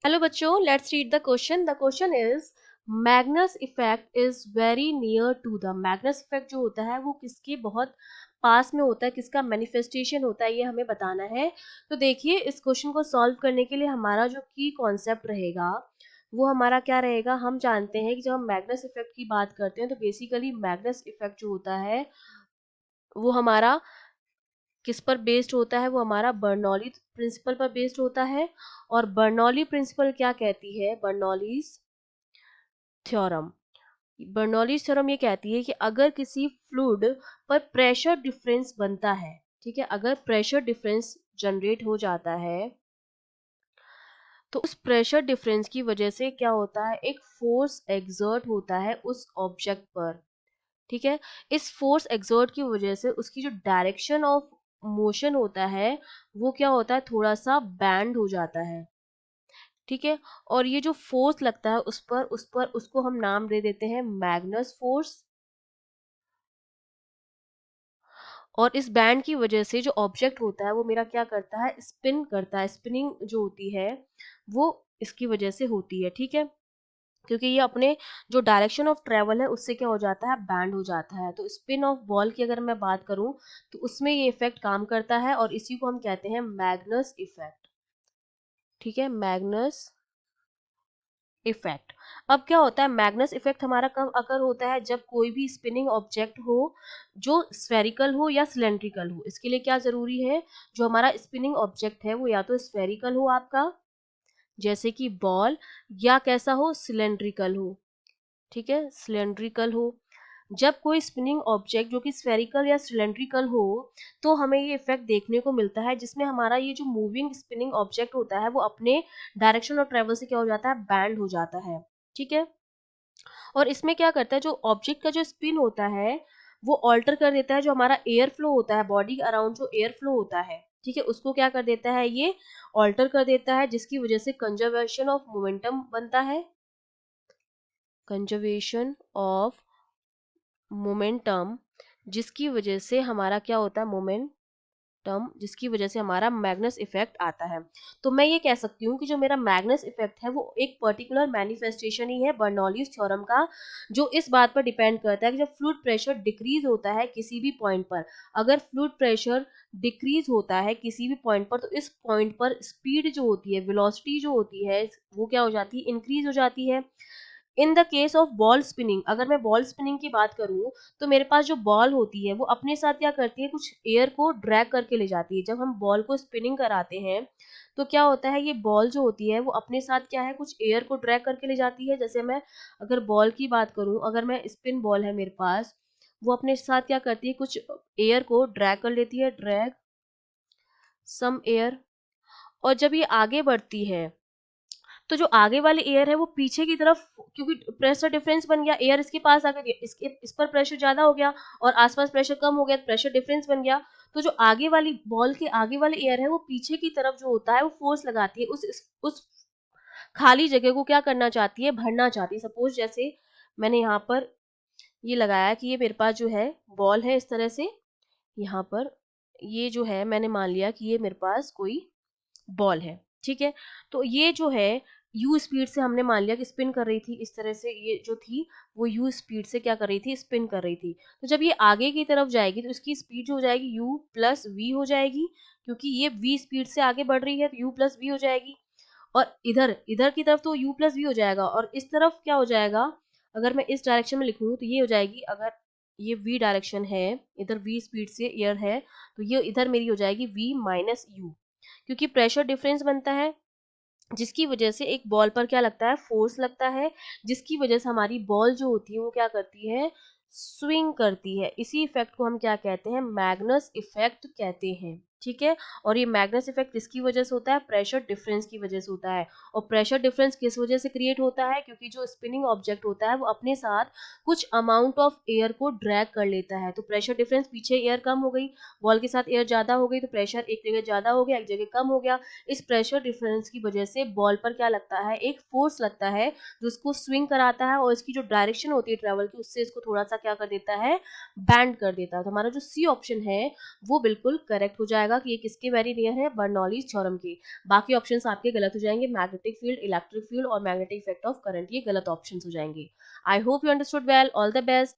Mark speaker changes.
Speaker 1: Hello बच्चों, let's read the question. The question is Magnus effect is very near to the. Magnus effect जो होता है वो किसके बहुत पास में होता है, किसका मैनिफेस्टेशन होता है, ये हमें बताना है। तो देखिए, इस क्वेश्चन को सॉल्व करने के लिए हमारा जो की कॉन्सेप्ट रहेगा वो हमारा क्या रहेगा। हम जानते हैं कि जब हम मैग्नस इफेक्ट की बात करते हैं तो बेसिकली मैग्नस इफेक्ट जो होता है वो हमारा किस पर बेस्ड होता है, वो हमारा बर्नौली प्रिंसिपल पर बेस्ड होता है। और बर्नौली प्रिंसिपल क्या कहती है, बर्नौलीज थ्योरम। बर्नौलीज थ्योरम ये कहती है कि अगर किसी फ्लूइड पर प्रेशर डिफरेंस बनता है, ठीक है, अगर प्रेशर डिफरेंस जनरेट हो जाता है तो उस प्रेशर डिफरेंस की वजह से क्या होता है, एक फोर्स एक्सर्ट होता है उस ऑब्जेक्ट पर। ठीक है, इस फोर्स एक्सर्ट की वजह से उसकी जो डायरेक्शन ऑफ मोशन होता है वो क्या होता है, थोड़ा सा बैंड हो जाता है। ठीक है, और ये जो फोर्स लगता है उस पर उसको हम नाम दे देते हैं मैग्नस फोर्स। और इस बैंड की वजह से जो ऑब्जेक्ट होता है वो मेरा क्या करता है, स्पिन करता है। स्पिनिंग जो होती है वो इसकी वजह से होती है। ठीक है, क्योंकि ये अपने जो डायरेक्शन ऑफ ट्रेवल है उससे क्या हो जाता है, बैंड हो जाता है। तो स्पिन ऑफ बॉल की अगर मैं बात करूं तो उसमें ये इफेक्ट काम करता है और इसी को हम कहते हैं मैग्नस इफेक्ट। ठीक है, मैग्नस इफेक्ट। अब क्या होता है, मैग्नस इफेक्ट हमारा कब अकर होता है, जब कोई भी स्पिनिंग ऑब्जेक्ट हो जो स्फेरिकल हो या सिलेंड्रिकल हो। इसके लिए क्या जरूरी है, जो हमारा स्पिनिंग ऑब्जेक्ट है वो या तो स्फेरिकल हो आपका, जैसे कि बॉल, या कैसा हो, सिलेंड्रिकल हो। ठीक है, सिलेंड्रिकल हो। जब कोई स्पिनिंग ऑब्जेक्ट जो कि स्फेरिकल या सिलेंड्रिकल हो तो हमें ये इफेक्ट देखने को मिलता है, जिसमें हमारा ये जो मूविंग स्पिनिंग ऑब्जेक्ट होता है वो अपने डायरेक्शन ऑफ ट्रेवल से क्या हो जाता है, बैंड हो जाता है। ठीक है, और इसमें क्या करता है, जो ऑब्जेक्ट का जो स्पिन होता है वो ऑल्टर कर देता है जो हमारा एयर फ्लो होता है, बॉडी के अराउंड जो एयर फ्लो होता है, ठीक है, उसको क्या कर देता है, ये ऑल्टर कर देता है, जिसकी वजह से कंजर्वेशन ऑफ मोमेंटम बनता है। कंजर्वेशन ऑफ मोमेंटम, जिसकी वजह से हमारा क्या होता है, मोमेंटम, जिसकी वजह से हमारा मैग्नस इफेक्ट आता है। तो मैं ये कह सकती हूँ कि जो मेरा मैग्नस इफेक्ट है वो एक पर्टिकुलर मैनिफेस्टेशन ही है बर्नौलीज थ्योरम का, जो इस बात पर डिपेंड करता है कि जब फ्लूइड प्रेशर डिक्रीज होता है किसी भी पॉइंट पर, अगर फ्लूइड प्रेशर डिक्रीज होता है किसी भी पॉइंट पर, तो इस पॉइंट पर स्पीड जो होती है, वेलोसिटी जो होती है वो क्या हो जाती है, इंक्रीज हो जाती है। In the case of ball spinning, अगर मैं बॉल स्पिनिंग की बात करूं तो मेरे पास जो बॉल होती है वो अपने साथ क्या करती है, कुछ एयर को ड्रैग करके ले जाती है। जब हम बॉल को स्पिनिंग कराते हैं तो क्या होता है, ये बॉल जो होती है वो अपने साथ क्या है, कुछ एयर को ड्रैग करके ले जाती है। जैसे मैं अगर बॉल की बात करूं, अगर मैं स्पिन बॉल है मेरे पास, वो अपने साथ क्या करती है, कुछ एयर को ड्रैग कर लेती है, ड्रैग सम एयर। और जब ये आगे बढ़ती है तो जो आगे वाली एयर है वो पीछे की तरफ, क्योंकि प्रेशर डिफरेंस बन गया, एयर इसके पास आ गई, इसके इस पर प्रेशर ज्यादा हो गया और आसपास प्रेशर कम हो गया, प्रेशर डिफरेंस बन गया। तो जो आगे वाली बॉल के आगे वाली एयर है वो पीछे की तरफ जो होता है वो फोर्स लगाती है, उस खाली जगह को क्या करना चाहती है, भरना चाहती है। सपोज जैसे मैंने यहाँ पर ये लगाया कि ये मेरे पास जो है बॉल है, इस तरह से यहाँ पर ये जो है मैंने मान लिया कि ये मेरे पास कोई बॉल है। ठीक है, तो ये जो है यू स्पीड से हमने मान लिया कि स्पिन कर रही थी, इस तरह से ये जो थी वो यू स्पीड से क्या कर रही थी, स्पिन कर रही थी। तो जब ये आगे की तरफ जाएगी तो इसकी स्पीड जो हो जाएगी यू प्लस वी हो जाएगी, क्योंकि ये वी स्पीड से आगे बढ़ रही है तो यू प्लस वी हो जाएगी। और इधर इधर की तरफ तो यू प्लस वी हो जाएगा, और इस तरफ क्या हो जाएगा, अगर मैं इस डायरेक्शन में लिखूं तो ये हो जाएगी, अगर ये v डायरेक्शन है, इधर v स्पीड से एयर है, तो ये इधर मेरी हो जाएगी v माइनस यू, क्योंकि प्रेशर डिफरेंस बनता है जिसकी वजह से एक बॉल पर क्या लगता है, फोर्स लगता है, जिसकी वजह से हमारी बॉल जो होती है वो क्या करती है, स्विंग करती है। इसी इफेक्ट को हम क्या कहते हैं, मैग्नस इफेक्ट कहते हैं। ठीक है, और ये मैग्नस इफेक्ट किसकी वजह से होता है, प्रेशर डिफरेंस की वजह से होता है। और प्रेशर डिफरेंस किस वजह से क्रिएट होता है, क्योंकि जो स्पिनिंग ऑब्जेक्ट होता है वो अपने साथ कुछ अमाउंट ऑफ एयर को ड्रैग कर लेता है। तो प्रेशर डिफरेंस, पीछे एयर कम हो गई, बॉल के साथ एयर ज्यादा हो गई, तो प्रेशर एक जगह ज्यादा हो गया, एक जगह कम हो गया। इस प्रेशर डिफरेंस की वजह से बॉल पर क्या लगता है, एक फोर्स लगता है जो इसको स्विंग कराता है, और इसकी जो डायरेक्शन होती है ट्रेवल की उससे इसको थोड़ा सा क्या कर देता है, बैंड कर देता है। तो हमारा जो सी ऑप्शन है वो बिल्कुल करेक्ट हो जाएगा। जाएगा कि ये किसके वेरी नियर है, बर्नौलीज थ्योरम के। बाकी ऑप्शंस आपके गलत हो जाएंगे, मैग्नेटिक फील्ड, इलेक्ट्रिक फील्ड और मैग्नेटिक इफेक्ट ऑफ करंट, ये गलत ऑप्शंस हो जाएंगे। I hope you understood well, all the best.